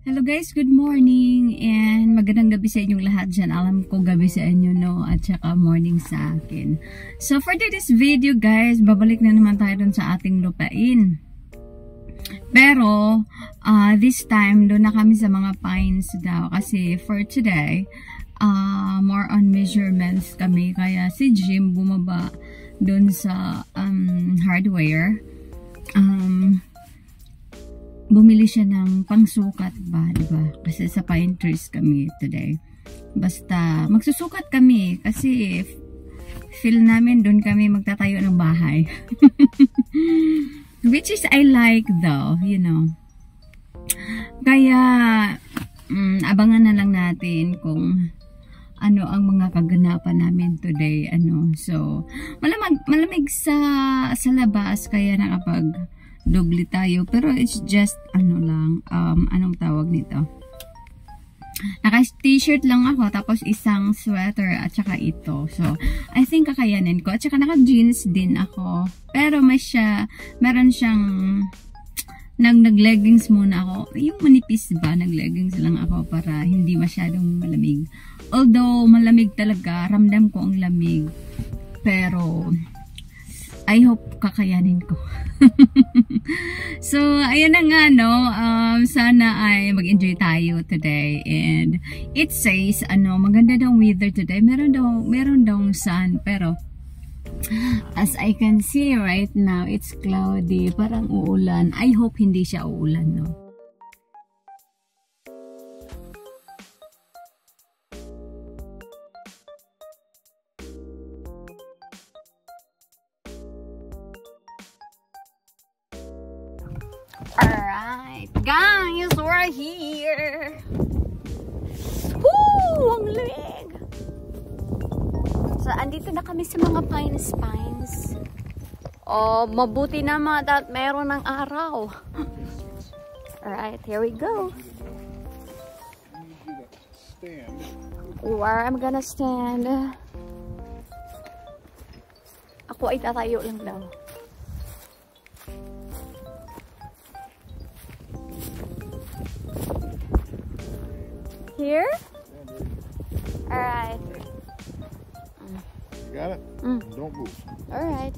Hello guys, good morning and magandang gabi sa inyong lahat dyan. Alam ko gabi sa inyo, no? At saka morning sa akin. So for today's video guys, babalik na naman tayo dun sa ating lupain. Pero this time, doon na kami sa mga pines daw. Kasi for today, more on measurements kami. Kaya si Jim bumaba doon sa hardware. Bumili siya ng pangsukat ba, diba? Kasi sa pine trees kami today. Basta, magsusukat kami kasi feel namin doon kami magtatayo ng bahay. Which is I like though, you know. Kaya, abangan na lang natin kung ano ang mga kaganapan namin today. So, malamig sa labas kaya nakapag doble tayo, pero it's just anong tawag nito, naka t-shirt lang ako tapos isang sweater at saka ito, so I think kakayanin ko. At saka naka jeans din ako, pero meron siyang nag-leggings muna ako, yung manipis ba, nag-leggings lang ako para hindi masyadong malamig. Although malamig talaga, ramdam ko ang lamig, pero I hope kakayanin ko. So, ayun na nga, no? Sana ay mag-enjoy tayo today. And it says, maganda daw weather today. Meron daw sun. Pero, as I can see right now, it's cloudy. Parang uulan. I hope hindi siya uulan, no? Alright, guys, we're here. Woo! Ang lamig! So, andito na kami sa mga pines. Oh, mabuti naman at meron ng araw. Alright, here we go. Where I'm gonna stand. Ako ay tatayo lang daw. Here? Alright. Got it? Don't move. Alright.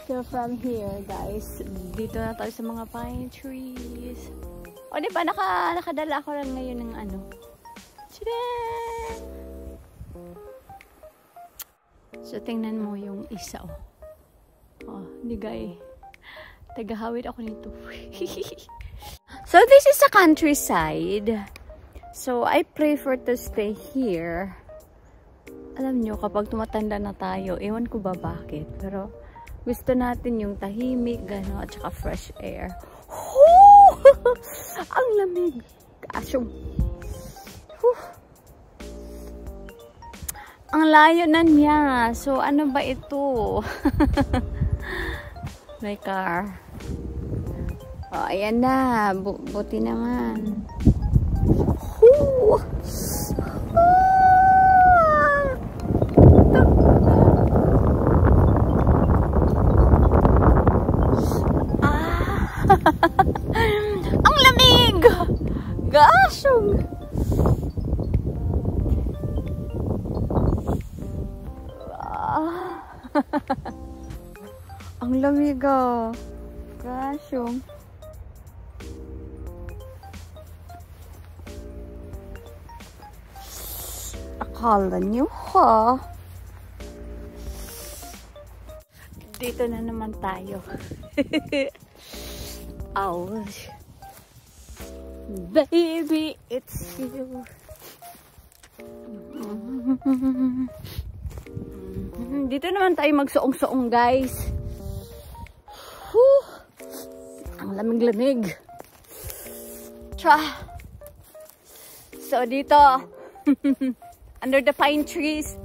So from here, guys, dito na tayo sa mga pine trees. O, diba? Nakadala ako lang ngayon ng Tadaan! So, tingnan mo yung isa, oh. Oh, di gay. Tagahawid ako nito. So, this is a countryside. So, I prefer to stay here. Alam nyo, kapag tumatanda na tayo, ewan ko ba bakit, pero gusto natin yung tahimik, gano'n, at saka fresh air. Ang lamig! Asyong! Ang layo na niya. So, ano ba ito? May car. Oh, ayan na. Buti naman. Ang lamig! Gosh! Ang lamig ah. Gosh! Akala nyo ha? Dito na naman tayo. Ouch. Baby, it's you. Dito naman tayo magsuong-suong, guys. Whew. Ang lamig-lamig. So, dito. Under the pine trees.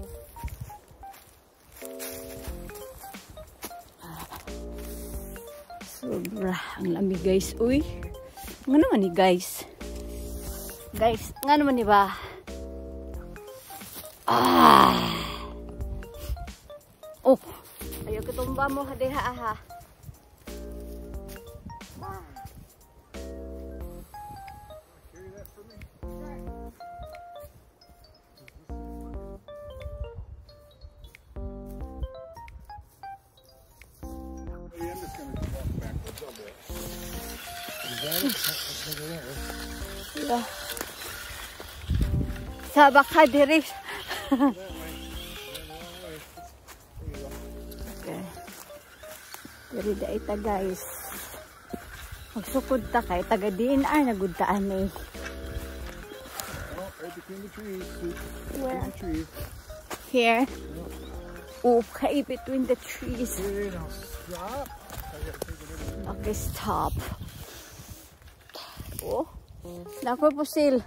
Sobra. Ang lamig, guys. Uy. Nga naman ni, guys. Guys, nga naman ni ba? Oh. Ayaw katumba mo. Hadeha, aha. Yeah. Sabak ka diri. Okay. Diri da ita guys. Magsukod ta kay taga DNR nagudtaan eh. Right between the trees. Where? The trees. Here. Okay, between the trees. Okay, now stop. Okay, stop. Oh, nakoy pusil.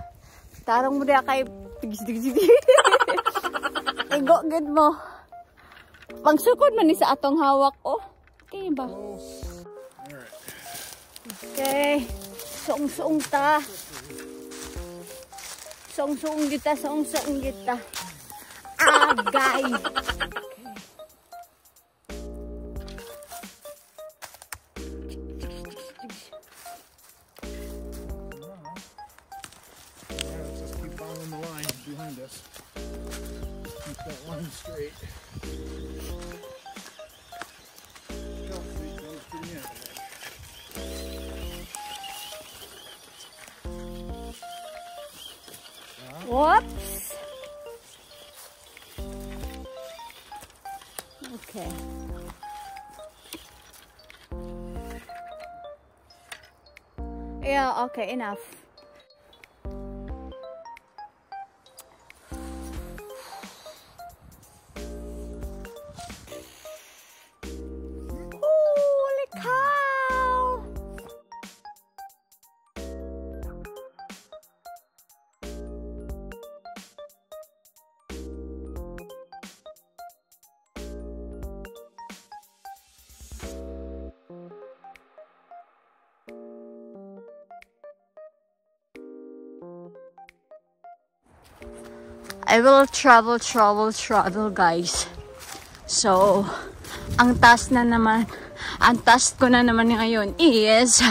Tarong mo diya kay tigis-tigis. Igo, good mo. Pangsukod man ni sa atong hawak. Oh, okay ba? Okay. Suong-suong ta. Suong-suong kita, suong-suong kita. Agay. Behind us. Keep that line straight. Go, sweet, go to the end. Whoops. Okay. Yeah, okay, enough. I will travel guys. So, ang task ko na naman ngayon is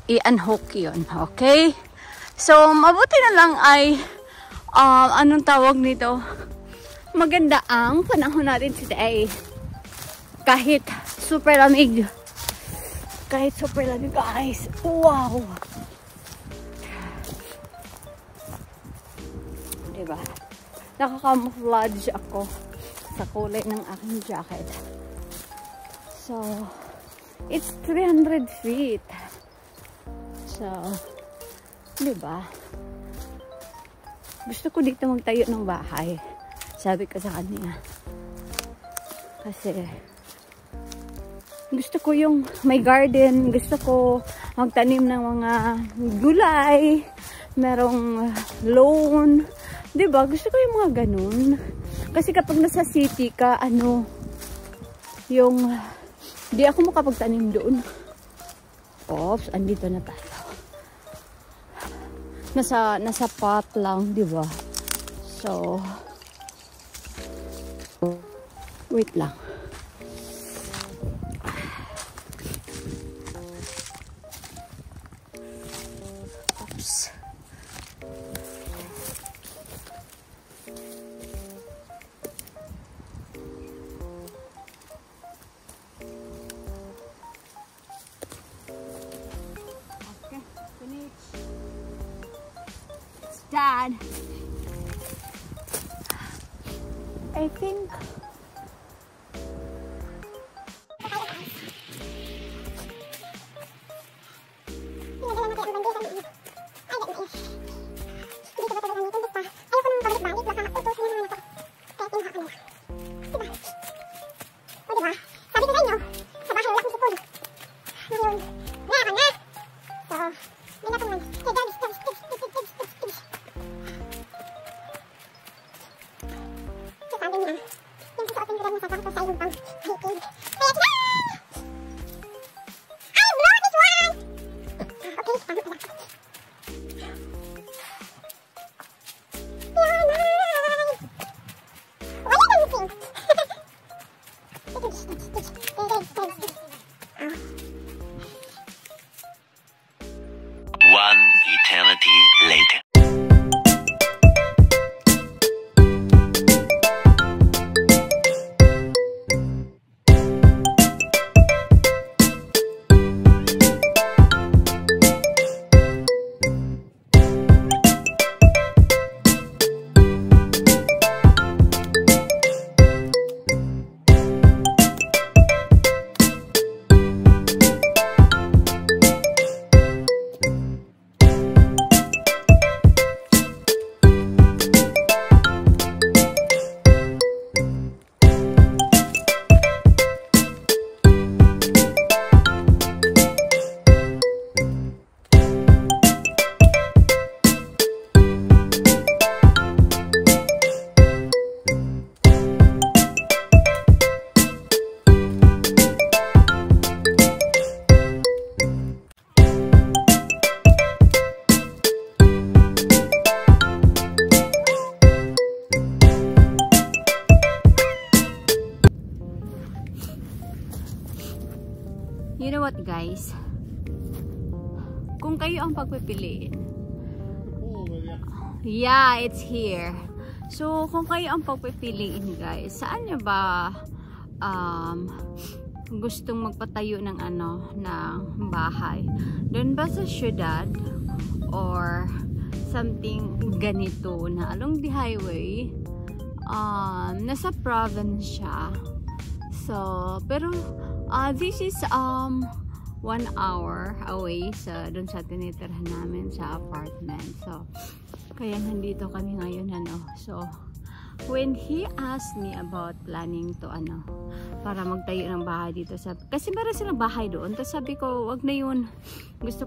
i-unhook yun. Okay? So, mabuti na lang ay anong tawag nito? Maganda ang panahon natin today. Kahit super lamig. Guys. Wow! Diba? Nakaka-camouflage ako sa kulay ng aking jacket. So, it's 300 feet. So, diba? Gusto ko dito magtayo ng bahay. Sabi ko sa kanya. Kasi, gusto ko yung may garden. Gusto ko magtanim ng mga gulay. Merong lawn. Diba? Gusto ko yung mga ganun. Kasi kapag nasa city ka, yung, di ako makapagtanim doon. Oops, andito na tayo. Nasa pot lang, diba? So, wait lang. Oops. Dad, I think One eternity later. ang pagpipiliin? Over there. Yeah, it's here. So, kung kayo ang pagpipiliin guys, saan nyo ba gustong magpatayo ng ng bahay? Doon ba sa syudad? Or something ganito na along the highway? Nasa province siya. So, pero this is 1 hour away sa doon sa tinitirhan namin sa apartment. So, kaya nandito kami ngayon So, when he asked me about planning to para magtayo ng bahay dito sa kasi meron silang bahay doon. Tapos sabi ko, wag na yun. Gusto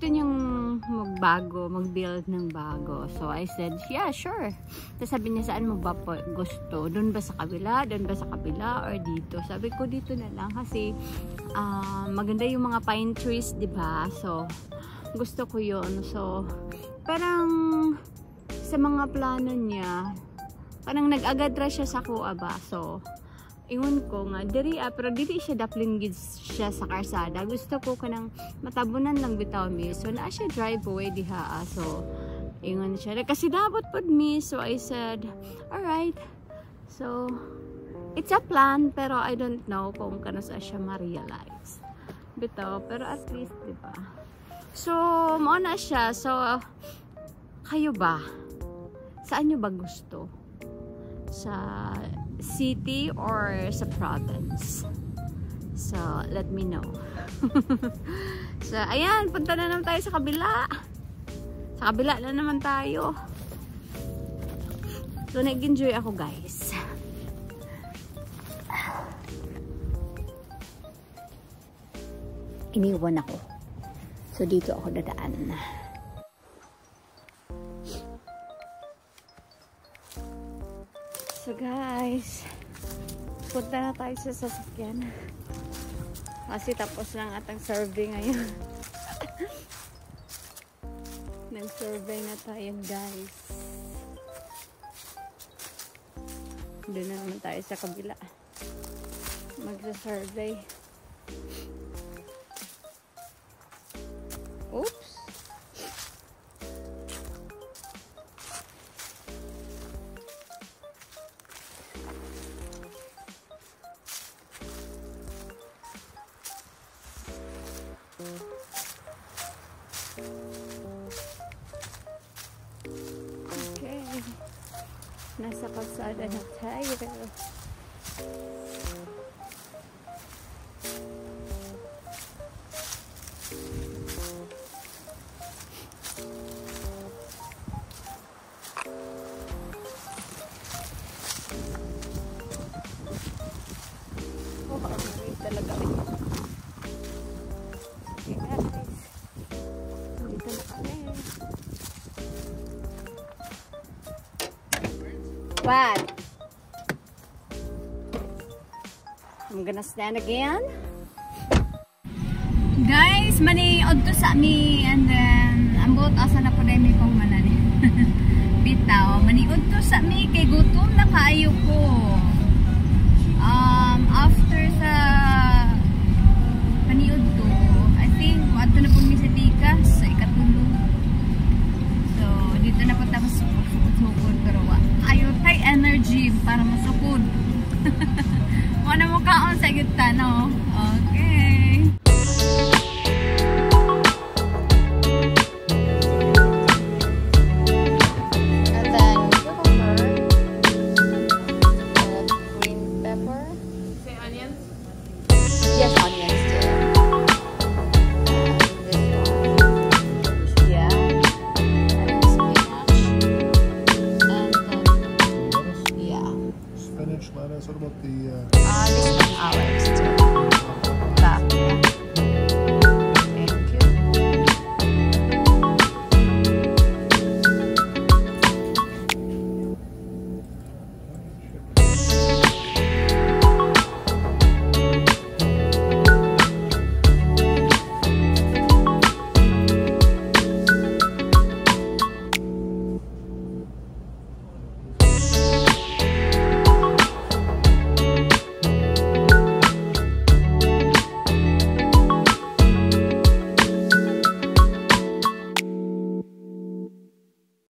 niyang mag-build ng bago. So I said, yeah, sure. Tapos sabi niya, saan mo ba po gusto? Doon ba sa kabila? Doon ba sa kabila? Or dito? Sabi ko, dito na lang. Kasi maganda yung mga pine trees, diba? So, gusto ko yun. So, parang sa mga plano niya, parang nag-agadra siya sa kuha ba? So, ingon ko nga, pero dili siya daplin siya sa karsada. Gusto ko kanang matabunan lang bitaw mi. So, na siya driveway diha. So, ingon siya. Kasi dapat pod mi. So, I said, alright. So, it's a plan, pero I don't know kung kano sa siya ma-realize. Bitaw, pero at least, diba? So, mao na siya. So, kayo ba? Saan nyo ba gusto? Sa city or sa province? So, let me know. So, ayan, punta na naman tayo sa kabila. Sa kabila na naman tayo. So, nag-enjoy ako guys. Iniwan ako. So, dito ako dadaan. So guys, punta na tayo sa sasakyan. Kasi tapos lang atang survey ngayon. Nag-survey na tayo guys. Doon na naman tayo sa kabila. Magsa-survey. Oops! Okay. Nasa kalsada na tayo. Oh, bakit talaga ito? Okay guys. Dito na kami. What? I'm gonna stand again. Guys, mani-od to sa mi and then ambot asa na po dahil may pang manani. Bitaw, mani-od to sa mi kay gutom na kaayo ko. After sa